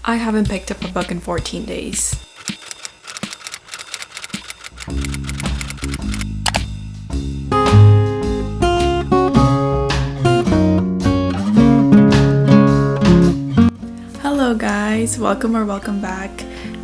I haven't picked up a book in 14 days. Hello guys, welcome back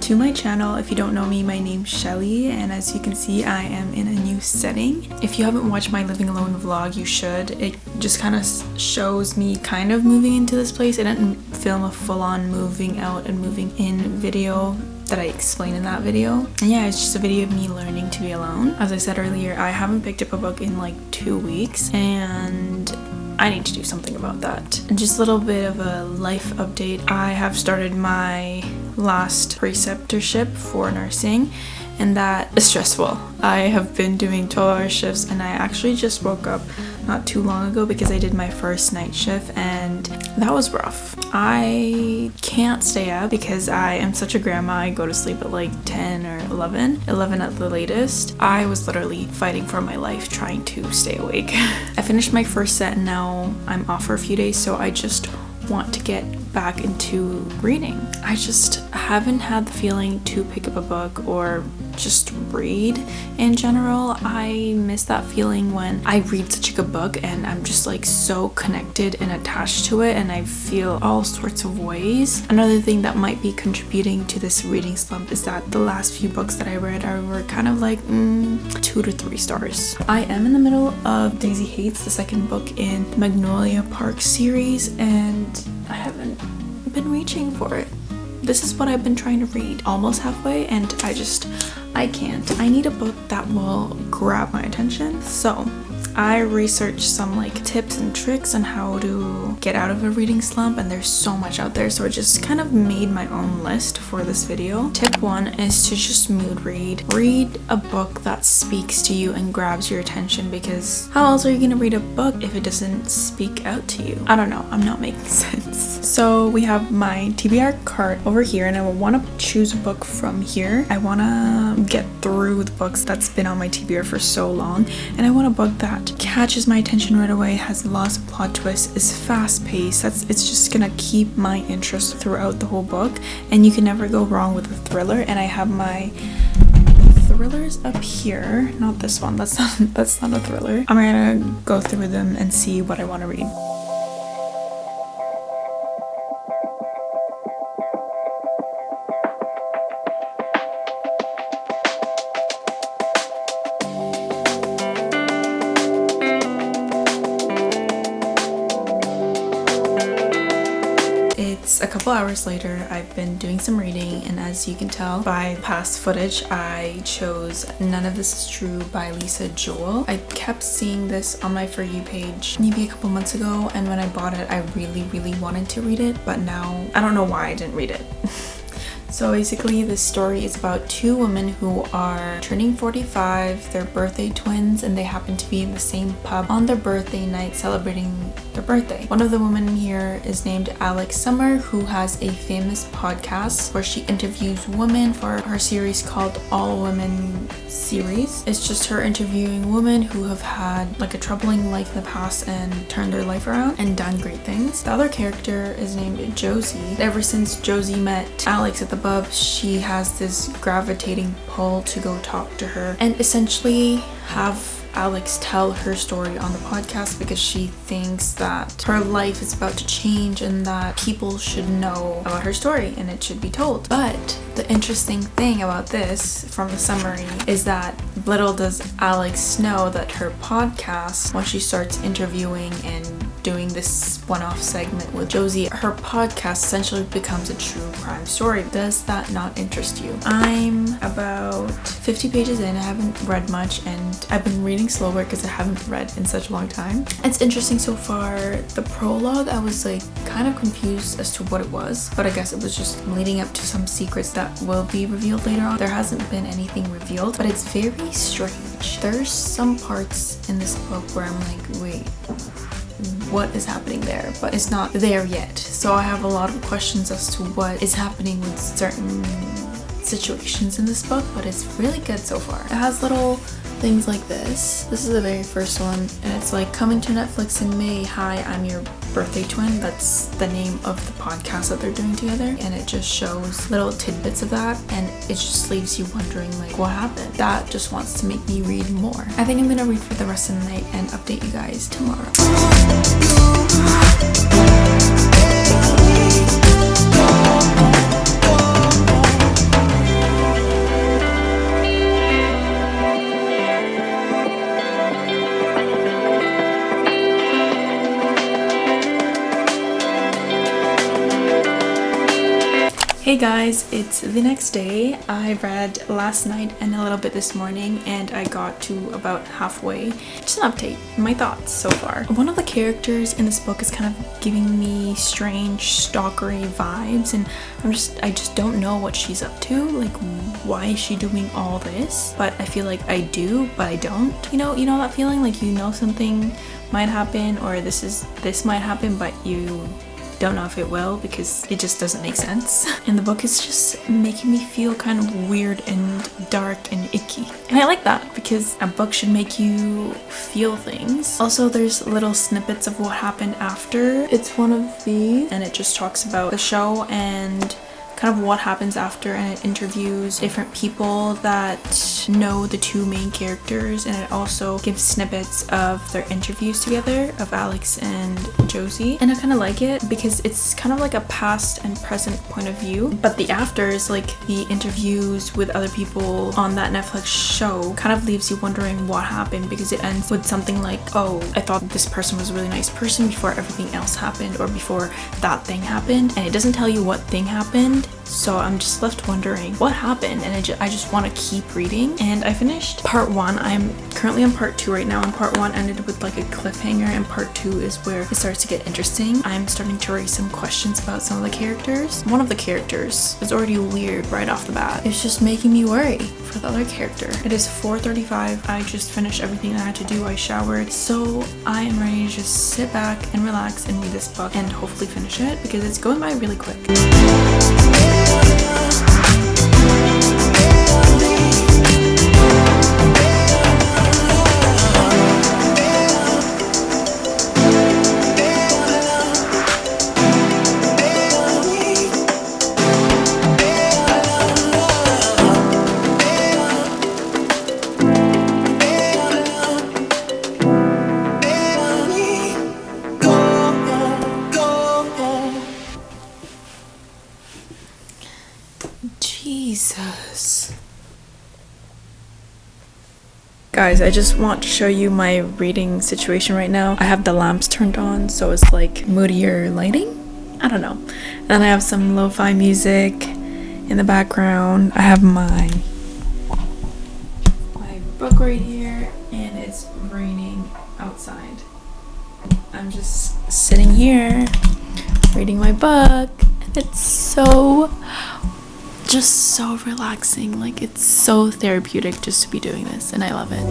to my channel. If you don't know me, my name's Shelly, and as you can see, I am in a new setting. If you haven't watched my living alone vlog, you should. It just kind of shows me kind of moving into this place. I didn't film a full-on moving out and moving in video that I explained in that video. And yeah, it's just a video of me learning to be alone. As I said earlier, I haven't picked up a book in like 2 weeks, and I need to do something about that. And just a little bit of a life update. I have started my last preceptorship for nursing, and that is stressful. I have been doing 12-hour shifts, and I actually just woke up not too long ago because I did my first night shift, and that was rough. I can't stay up because I am such a grandma. I go to sleep at like 10 or 11 at the latest. I was literally fighting for my life trying to stay awake. I finished my first set and now I'm off for a few days, so I just want to get back into reading. I just haven't had the feeling to pick up a book or just read in general. I miss that feeling when I read such a good book and I'm just like so connected and attached to it, and I feel all sorts of ways. Another thing that might be contributing to this reading slump is that the last few books that I read were kind of like 2 to 3 stars. I am in the middle of Daisy Hates, the second book in the Magnolia Park series, and I haven't been reaching for it. This is what I've been trying to read, almost halfway, and I can't. I need a book that will grab my attention. So I researched some like tips and tricks on how to get out of a reading slump, and there's so much out there, so I just kind of made my own list for this video. Tip 1 is to just mood read. Read a book that speaks to you and grabs your attention, because how else are you gonna read a book if it doesn't speak out to you? I don't know, I'm not making sense. So we have my TBR cart over here, and I want to choose a book from here. I want to get through the books that's been on my TBR for so long, and I want a book that catches my attention right away, has lots of plot twists, is fast paced. It's just gonna keep my interest throughout the whole book, and you can never go wrong with a thriller. And I have my thrillers up here, not this one, that's not a thriller. I'm gonna go through them and see what I want to read. It's a couple hours later. I've been doing some reading, and as you can tell by past footage, I chose None of This Is True by Lisa Joel. I kept seeing this on my For You page maybe a couple months ago, and when I bought it, I really wanted to read it, but now I don't know why I didn't read it. So basically, this story is about 2 women who are turning 45, they're birthday twins, and they happen to be in the same pub on their birthday night celebrating their birthday. One of the women here is named Alex Summer, who has a famous podcast where she interviews women for her series called All Women series. It's just her interviewing women who have had like a troubling life in the past and turned their life around and done great things. The other character is named Josie. Ever since Josie met Alex at the pub, she has this gravitating pull to go talk to her and essentially have Alex tell her story on the podcast, because she thinks that her life is about to change and that people should know about her story and it should be told. But the interesting thing about this from the summary is that little does Alex know that her podcast, when she starts interviewing and doing this one-off segment with Josie, her podcast essentially becomes a true crime story. Does that not interest you? I'm about 50 pages in. I haven't read much, and I've been reading slower because I haven't read in such a long time. It's interesting so far. The prologue, I was like kind of confused as to what it was, but I guess it was just leading up to some secrets that will be revealed later on. There hasn't been anything revealed, but it's very strange. There's some parts in this book where I'm like, wait, what is happening there? But it's not there yet. So I have a lot of questions as to what is happening with certain situations in this book, but it's really good so far. It has little things like this. This is the very first one, and it's like, coming to Netflix in May. Hi, I'm your birthday twin. That's the name of the podcast that they're doing together, and it just shows little tidbits of that, and it just leaves you wondering like what happened. That just wants to make me read more. I think I'm gonna read for the rest of the night and update you guys tomorrow. Hey guys, it's the next day. I read last night and a little bit this morning, and I got to about halfway. Just an update, my thoughts so far. One of the characters in this book is kind of giving me strange stalkery vibes, and I just don't know what she's up to. Like, why is she doing all this? But I feel like I do, but I don't. You know that feeling, like you know something might happen, or this might happen, but you don't know if it will because it just doesn't make sense. And the book is just making me feel kind of weird and dark and icky. And I like that because a book should make you feel things. Also, there's little snippets of what happened after. It's one of these, and it just talks about the show and kind of what happens after, and it interviews different people that know the two main characters, and it also gives snippets of their interviews together of Alex and Josie. And I kind of like it because it's kind of like a past and present point of view, but the after is like the interviews with other people on that Netflix show kind of leaves you wondering what happened, because it ends with something like, oh, I thought this person was a really nice person before everything else happened, or before that thing happened, and it doesn't tell you what thing happened. So I'm just left wondering what happened, and I just want to keep reading. And I finished part 1. I'm currently on part 2 right now, and part 1 ended with like a cliffhanger, and part 2 is where it starts to get interesting. I'm starting to raise some questions about some of the characters. One of the characters is already weird right off the bat. It's just making me worry for the other character. It is 4:35. I just finished everything I had to do. I showered, so I am ready to just sit back and relax and read this book and hopefully finish it, because it's going by really quick. Jesus. Guys, I just want to show you my reading situation right now. I have the lamps turned on, so it's like moodier lighting. I don't know. And then I have some lo-fi music in the background. I have my book right here, and it's raining outside. I'm just sitting here reading my book, and it's so relaxing. Like, it's so therapeutic just to be doing this, and I love it.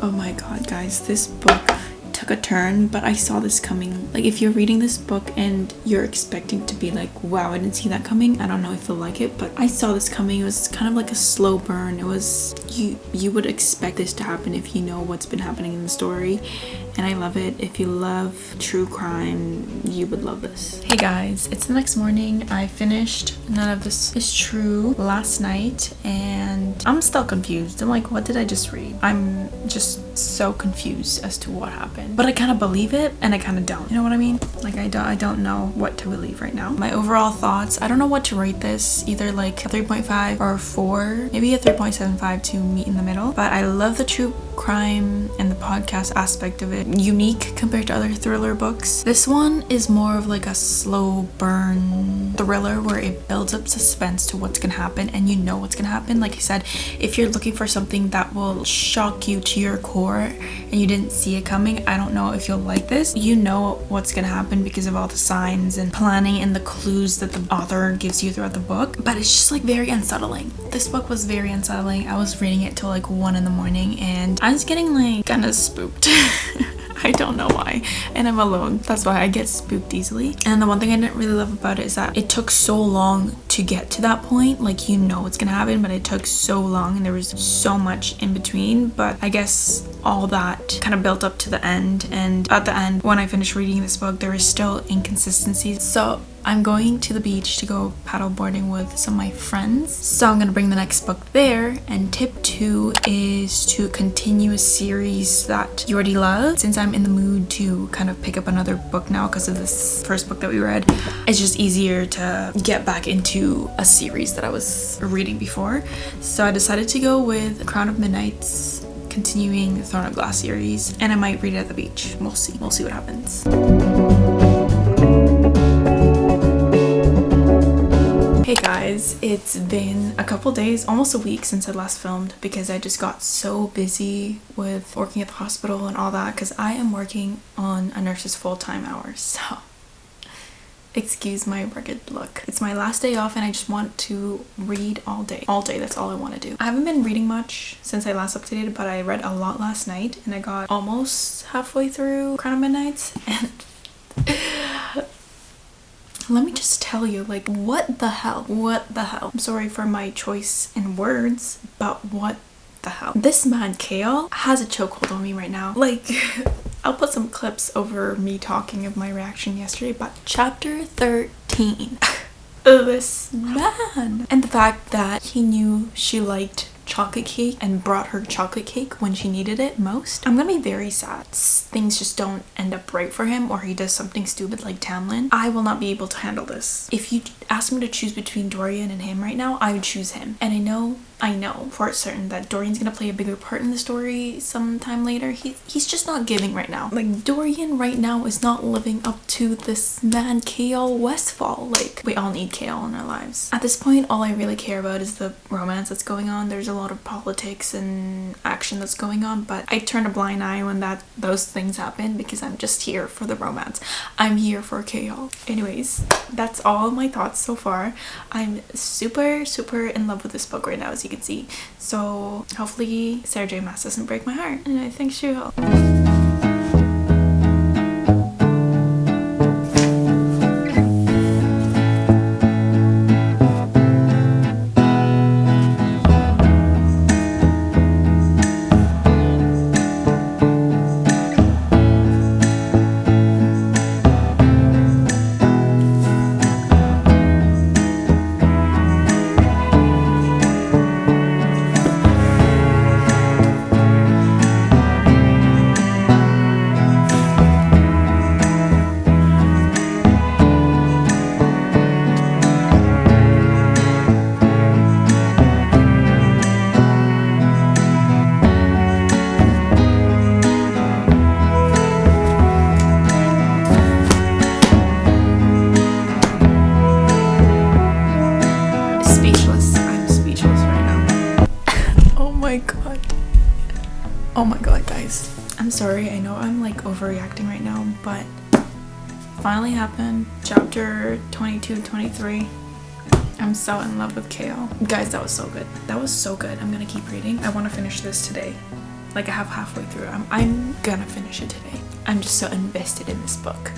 Oh my god, guys, this book took a turn, but I saw this coming. Like, if you're reading this book and you're expecting to be like, wow, I didn't see that coming, I don't know if you'll like it, but I saw this coming. It was kind of like a slow burn. It was, you would expect this to happen if you know what's been happening in the story, and I love it. If you love true crime, you would love this. Hey guys, it's the next morning. I finished None of This Is True last night, and I'm still confused. I'm like, what did I just read? I'm just so confused as to what happened, but I kind of believe it and I kind of don't. You know what I mean? Like, I don't know what to believe right now. My overall thoughts, I don't know what to rate this, either like a 3.5 or a 4, maybe a 3.75 to meet in the middle. But I love the true crime and the podcast aspect of it unique compared to other thriller books. This one is more of like a slow burn thriller where it builds up suspense to what's gonna happen, and you know what's gonna happen. Like I said, if you're looking for something that will shock you to your core and you didn't see it coming, I don't know if you'll like this. You know what's gonna happen because of all the signs and planning and the clues that the author gives you throughout the book, but it's just like very unsettling. This book was very unsettling. I was reading it till like 1 in the morning and I was getting like kind of spooked. I don't know why, and I'm alone. That's why I get spooked easily. And the one thing I didn't really love about it is that it took so long to get to that point. Like, you know what's gonna happen, but it took so long and there was so much in between. But I guess all that kind of built up to the end, and at the end when I finished reading this book there is still inconsistencies. So I'm going to the beach to go paddle boarding with some of my friends, so I'm gonna bring the next book there. And tip 2 is to continue a series that you already love. Since I'm in the mood to kind of pick up another book now because of this first book that we read, it's just easier to get back into a series that I was reading before. So I decided to go with Crown of Midnight's continuing the Throne of Glass series, and I might read it at the beach. We'll see what happens. Hey guys, it's been a couple days, almost a week since I last filmed, because I just got so busy with working at the hospital and all that, because I am working on a nurse's full-time hours, so excuse my rugged look. It's my last day off and I just want to read all day. That's all I want to do. I haven't been reading much since I last updated, but I read a lot last night and I got almost halfway through Crown of Midnight, and let me just tell you, like, what the hell? I'm sorry for my choice in words, but what the hell? This man, Kale, has a chokehold on me right now. Like, I'll put some clips over me talking of my reaction yesterday, but chapter 13. This man. And the fact that he knew she liked chocolate cake and brought her chocolate cake when she needed it most. I'm gonna be very sad. Things just don't end up right for him, or he does something stupid like Tamlin. I will not be able to handle this. If you asked me to choose between Dorian and him right now, I would choose him. And I know for certain that Dorian's gonna play a bigger part in the story sometime later. He's just not giving right now. Like, Dorian right now is not living up to this man, Kale Westfall. Like, we all need Kale in our lives. At this point, all I really care about is the romance that's going on. There's a lot of politics and action that's going on, but I turn a blind eye when those things happen because I'm just here for the romance. I'm here for Kale. Anyways, that's all my thoughts so far. I'm super in love with this book right now, as you can see. So hopefully Sarah J Maas doesn't break my heart, and I think she will. Oh my god, guys. I'm sorry, I know I'm like overreacting right now, but finally happened. Chapter 22, 23. I'm so in love with Kale. Guys, that was so good. That was so good. I'm gonna keep reading. I want to finish this today. Like, I have halfway through. I'm gonna finish it today. I'm just so invested in this book.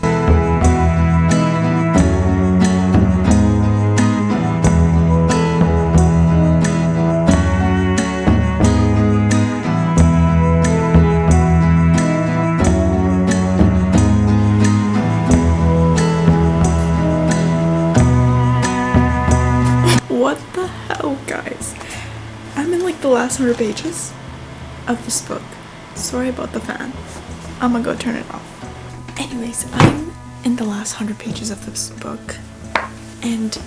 What the hell, guys? I'm in like the last 100 pages of this book. Sorry about the fan. I'm gonna go turn it off. Anyways, I'm in the last 100 pages of this book, and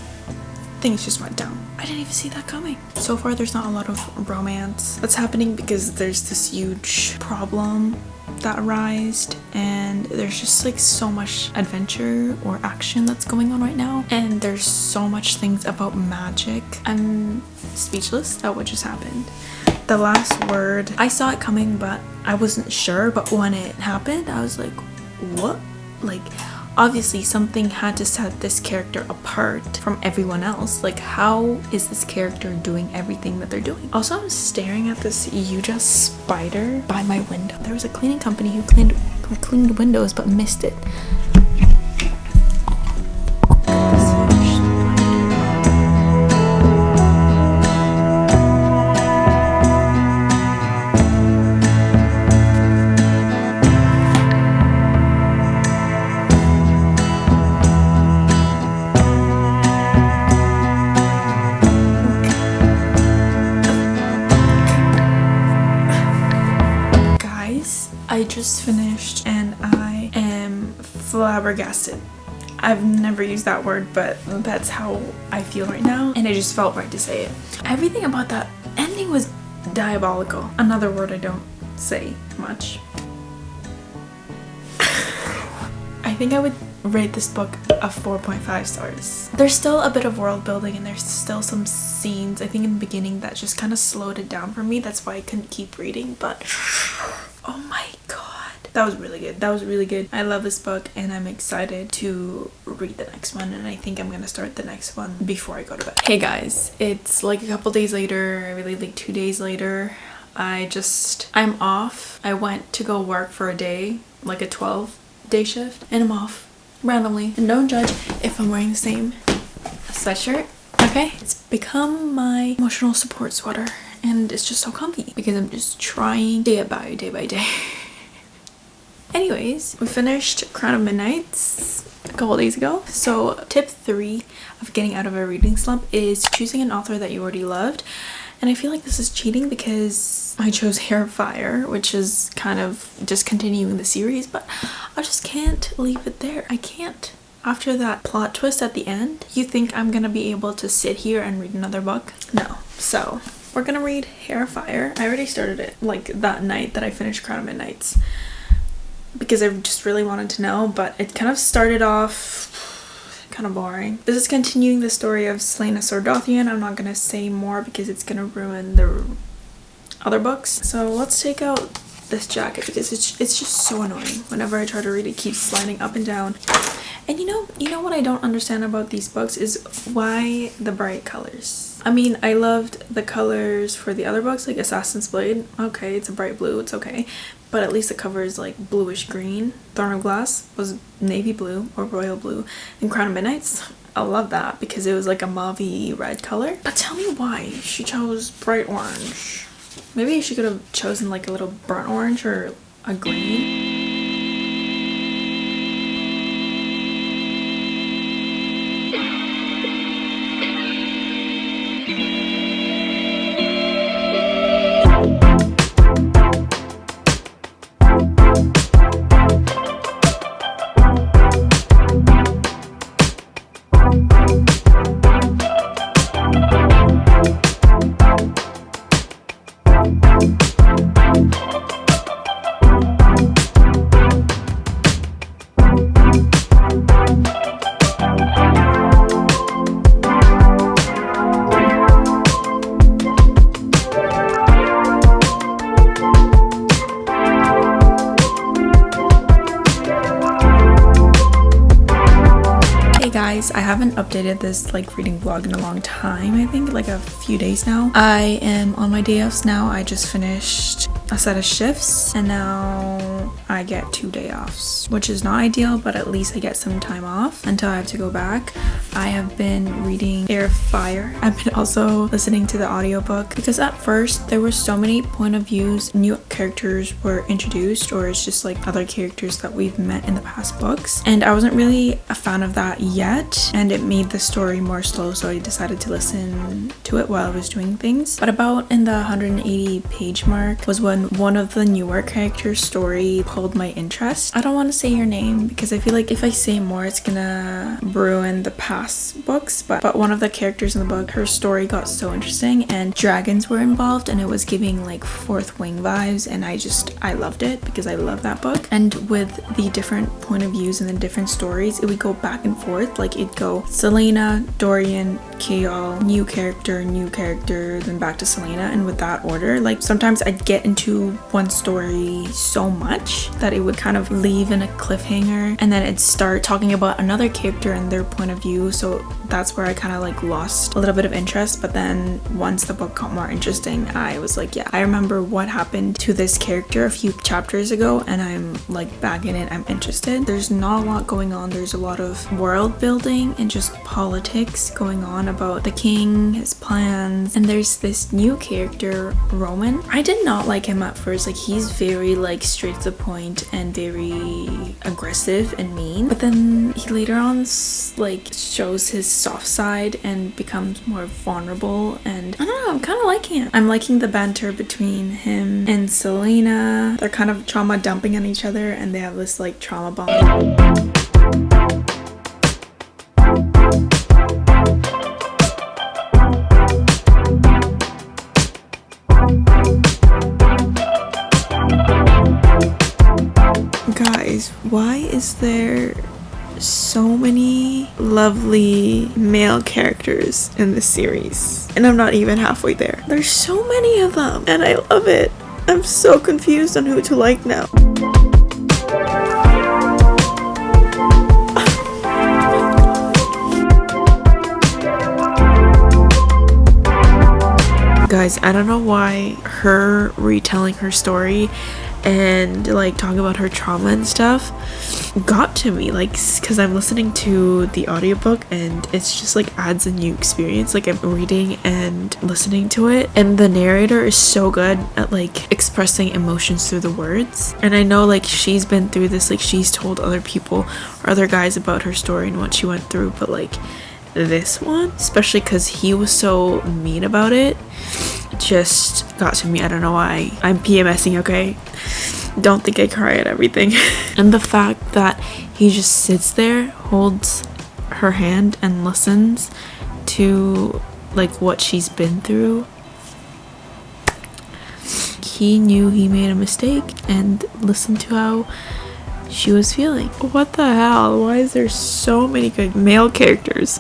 things just went down. I didn't even see that coming. So far there's not a lot of romance that's happening because there's this huge problem that arised, and there's just like so much adventure or action that's going on right now, and there's so much things about magic. I'm speechless at what just happened. The last word, I saw it coming but I wasn't sure, but when it happened I was like, what? Like, obviously something had to set this character apart from everyone else. Like, how is this character doing everything that they're doing? Also, I'm staring at this Yuja spider by my window. There was a cleaning company who cleaned windows but missed it. I just finished and I am flabbergasted. I've never used that word, but that's how I feel right now, and it just felt right to say it. Everything about that ending was diabolical. Another word I don't say much. I think I would rate this book a 4.5 stars. There's still a bit of world building and there's still some scenes, I think in the beginning, that just kind of slowed it down for me. That's why I couldn't keep reading, but oh my god, that was really good. That was really good. I love this book and I'm excited to read the next one, and I think I'm gonna start the next one before I go to bed. Hey guys, it's like a couple days later, really like 2 days later. I'm off. I went to go work for a day, like a 12-day shift, and I'm off randomly. And don't judge if I'm wearing the same sweatshirt, okay? It's become my emotional support sweater, and it's just so comfy because I'm just trying day by day. Anyways, we finished Crown of Midnights a couple days ago. So tip 3 of getting out of a reading slump is choosing an author that you already loved. And I feel like this is cheating because I chose Hair of Fire, which is kind of just continuing the series, but I just can't leave it there. I can't. After that plot twist at the end, you think I'm gonna be able to sit here and read another book? No. So we're gonna read Hair of Fire. I already started it like that night that I finished Crown of Midnights because I just really wanted to know, but it kind of started off kind of boring. This is continuing the story of Slain a Sordothian. I'm not gonna say more because it's gonna ruin the other books. So let's take out this jacket because it's just so annoying. Whenever I try to read it, keeps sliding up and down. And you know what I don't understand about these books is why the bright colors. I mean, I loved the colors for the other books, like Assassin's Blade. Okay, it's a bright blue, it's okay. But at least the cover is like bluish green. Throne of Glass was navy blue or royal blue. And Crown of Midnights, I love that because it was like a mauve red color. But tell me why she chose bright orange. Maybe she could have chosen like a little burnt orange or a green. Guys, I haven't updated this like reading vlog in a long time. I think like a few days now. I am on my day offs now. I just finished a set of shifts and now I get 2 day offs, which is not ideal, but at least I get some time off until I have to go back. I have been reading Hair of Fire. I've been also listening to the audiobook because at first there were so many point of views, new characters were introduced, or it's just like other characters that we've met in the past books, and I wasn't really a fan of that yet, and it made the story more slow, so I decided to listen to it while I was doing things. But about in the 180 page mark was when one of the newer characters' story really pulled my interest. I don't want to say your name because I feel like if I say more it's gonna ruin the past books, but one of the characters in the book, her story got so interesting and dragons were involved and it was giving like Fourth Wing vibes, and I loved it because I love that book. And with the different point of views and the different stories, it would go back and forth. Like it'd go Selena, Dorian, Chaol, new character, then back to Selena, and with that order. Like sometimes I'd get into one story so much that it would kind of leave in a cliffhanger, and then it'd start talking about another character and their point of view. So that's where I kind of like lost a little bit of interest. But then once the book got more interesting, I was like, yeah, I remember what happened to this character a few chapters ago, and I'm like back in it. I'm interested. There's not a lot going on. There's a lot of world building and just politics going on about the king, his plans, and there's this new character, Roman. I did not like him at first. Like he's very like straight to the point and very aggressive and mean, but then he later on like shows his soft side and becomes more vulnerable, and I don't know, I'm kind of liking it. I'm liking the banter between him and Selena. They're kind of trauma dumping on each other and they have this like trauma bond. Guys, why is there so many lovely male characters in this series? And I'm not even halfway there. There's so many of them and I love it. I'm so confused on who to like now. Guys, I don't know why her retelling her story and like talking about her trauma and stuff got to me, like because I'm listening to the audiobook and it's just like adds a new experience. Like I'm reading and listening to it, and the narrator is so good at like expressing emotions through the words. And I know like she's been through this, like she's told other people or other guys about her story and what she went through, but like this one, especially because he was so mean about it, just got to me. I don't know why. I'm PMSing, okay? Don't think I cry at everything. And the fact that he just sits there, holds her hand and listens to like what she's been through. He knew he made a mistake and listened to how she was feeling. What the hell? Why is there so many good male characters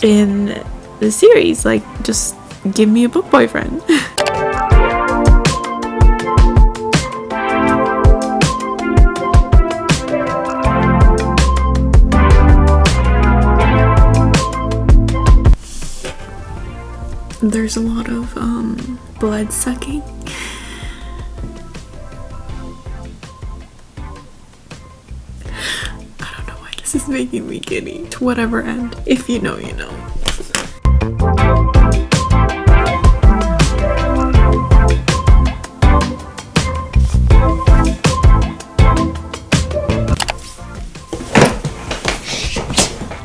in the series? Like, just give me a book boyfriend. There's a lot of blood sucking. This is making me giddy. To whatever end. If you know, you know.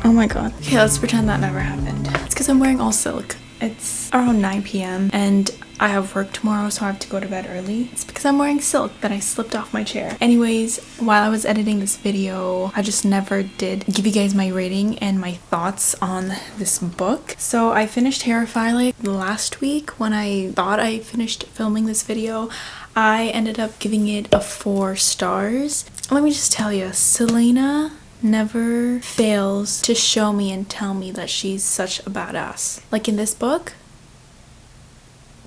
Oh my god. Okay, let's pretend that never happened. It's because I'm wearing all silk. It's around 9 p.m. and I have work tomorrow, so I have to go to bed early. It's because I'm wearing silk that I slipped off my chair. Anyways, while I was editing this video, I just never did give you guys my rating and my thoughts on this book. So I finished Terrified last week. When I thought I finished filming this video, I ended up giving it a 4 stars. Let me just tell you, Selena never fails to show me and tell me that she's such a badass. Like in this book,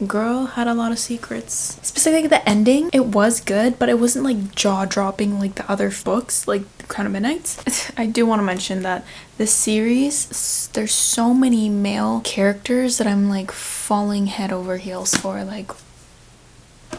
girl had a lot of secrets. Specifically the ending, it was good, but it wasn't like jaw-dropping like the other books, like The Crown of Midnights. I do want to mention that this series, there's so many male characters that I'm like falling head over heels for. Like,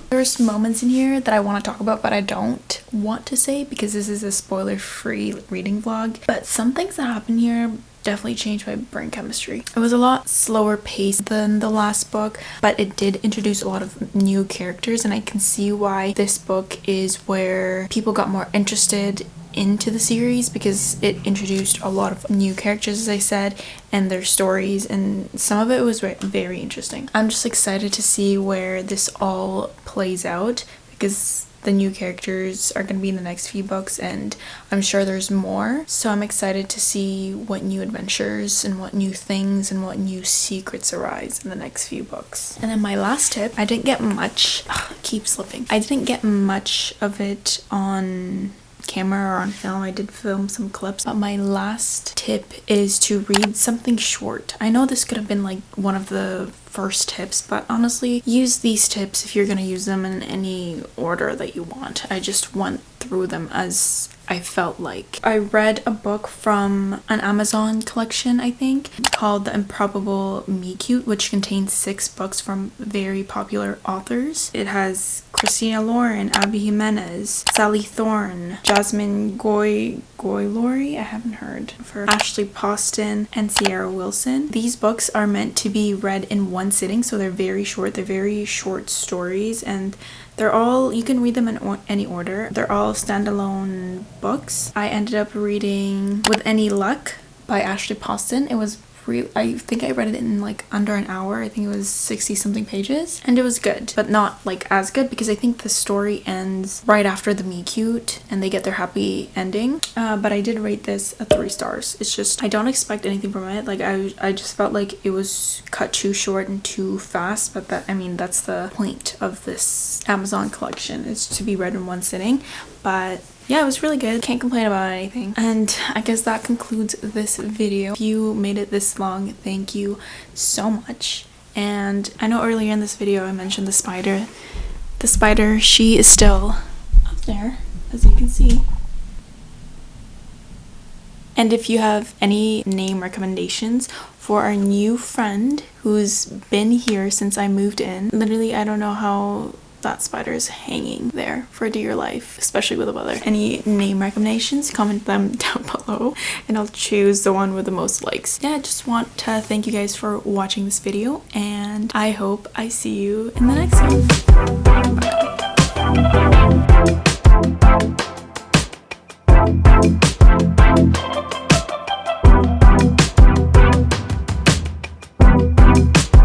there's moments in here that I want to talk about, but I don't want to say because this is a spoiler-free reading vlog. But some things that happen here definitely changed my brain chemistry. It was a lot slower paced than the last book, but it did introduce a lot of new characters, and I can see why this book is where people got more interested into the series, because it introduced a lot of new characters, as I said, and their stories, and some of it was very interesting. I'm just excited to see where this all plays out, because the new characters are going to be in the next few books, and I'm sure there's more. So I'm excited to see what new adventures and what new things and what new secrets arise in the next few books. And then my last tip, I didn't get much, keep slipping. I didn't get much of it on camera or on film. I did film some clips, but my last tip is to read something short. I know this could have been like one of the first tips, but honestly, use these tips if you're gonna use them in any order that you want. I just went through them as I felt like. I read a book from an Amazon collection, I think, called The Improbable Me Cute, which contains 6 books from very popular authors. It has Christina Lauren, Abby Jimenez, Sally Thorne, Jasmine Goylori, I haven't heard of her, Ashley Poston, and Sierra Wilson. These books are meant to be read in one sitting, so they're very short. They're very short stories, and they're all, you can read them in any order. They're all standalone books. I ended up reading With Any Luck by Ashley Poston. It was I think I read it in like under an hour. I think it was 60 something pages, and it was good, but not like as good because I think the story ends right after the Me Cute and they get their happy ending. But I did rate this a 3 stars. It's just, I don't expect anything from it. Like I just felt like it was cut too short and too fast, but that, I mean, that's the point of this Amazon collection, is to be read in one sitting. But yeah, it was really good. Can't complain about anything. And I guess that concludes this video. If you made it this long, thank you so much. And I know earlier in this video I mentioned the spider. The spider, she is still up there, as you can see. And if you have any name recommendations for our new friend who's been here since I moved in, literally I don't know how that spider is hanging there for dear life, especially with the weather. Any name recommendations, comment them down below and I'll choose the one with the most likes. Yeah, I just want to thank you guys for watching this video, and I hope I see you in the next one. Bye.